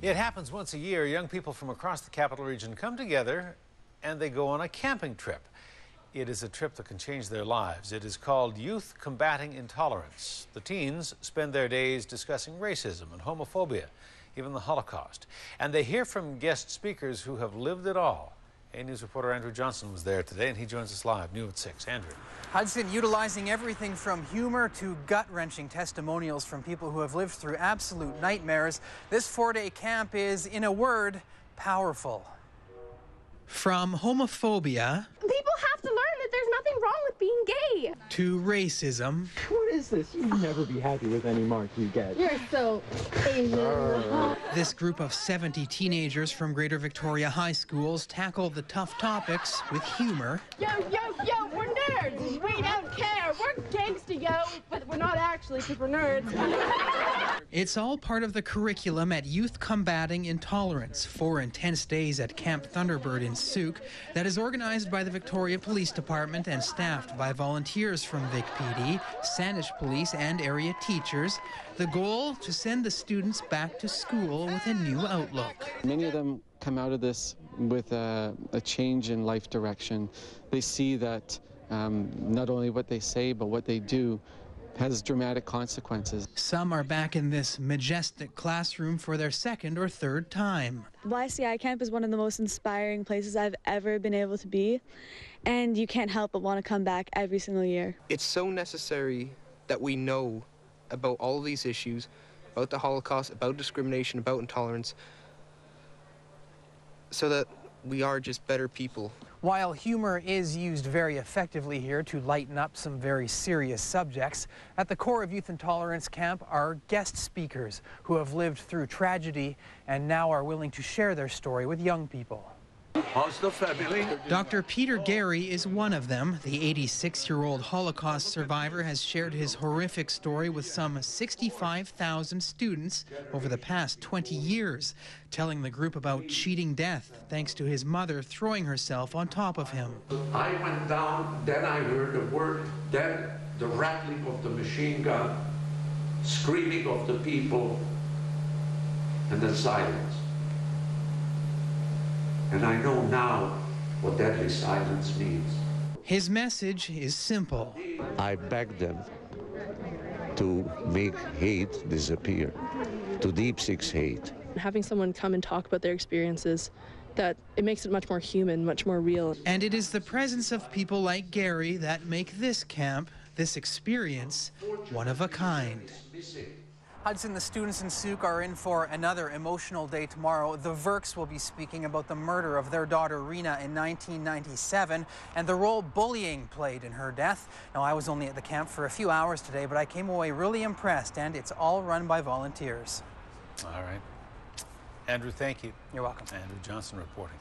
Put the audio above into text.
It happens once a year. Young people from across the capital region come together and they go on a camping trip. It is a trip that can change their lives. It is called Youth Combating Intolerance. The teens spend their days discussing racism and homophobia, even the Holocaust. And they hear from guest speakers who have lived it all. A News reporter Andrew Johnson was there today, and he joins us live, new at 6. Andrew. Hudson, utilizing everything from humor to gut-wrenching testimonials from people who have lived through absolute nightmares. This 4-day camp is, in a word, powerful. From homophobia... People have to learn that there's nothing wrong with being gay. To racism. What is this? You'll never be happy with any mark you get. You're so Asian. This group of 70 teenagers from Greater Victoria high schools tackle the tough topics with humor. Yo, we're nerds. We don't care. We're gangsta, yo. But we're not actually, because we're nerds. It's all part of the curriculum at Youth Combating Intolerance, 4 intense days at Camp Thunderbird in SOOKE that is organized by the Victoria Police Department and staffed by volunteers from Vic PD, Saanich Police and area teachers. The goal, to send the students back to school with a new outlook. Many of them come out of this with a change in life direction. They see that not only what they say, but what they do has dramatic consequences. Some are back in this majestic classroom for their second or third time. YCI camp is one of the most inspiring places I've ever been able to be, and you can't help but want to come back every single year. It's so necessary that we know about all of these issues, about the Holocaust, about discrimination, about intolerance, so that we are just better people. While humor is used very effectively here to lighten up some very serious subjects, at the core of Youth Intolerance Camp are guest speakers who have lived through tragedy and now are willing to share their story with young people. How's the family? Dr. Peter Gary is one of them. The 86-year-old Holocaust survivor has shared his horrific story with some 65,000 students over the past 20 years, telling the group about cheating death thanks to his mother throwing herself on top of him. I went down, then I heard the word, then the rattling of the machine gun, screaming of the people, and then silence. And I know now what deadly silence means. His message is simple. I beg them to make hate disappear, to deep six hate. Having someone come and talk about their experiences, that it makes it much more human, much more real. And it is the presence of people like Gary that make this camp, this experience, one of a kind. Hudson, the students in SOOKE are in for another emotional day tomorrow. The Verks will be speaking about the murder of their daughter Rena in 1997 and the role bullying played in her death. Now, I was only at the camp for a few hours today, but I came away really impressed, and it's all run by volunteers. All right. Andrew, thank you. You're welcome. Andrew Johnson reporting.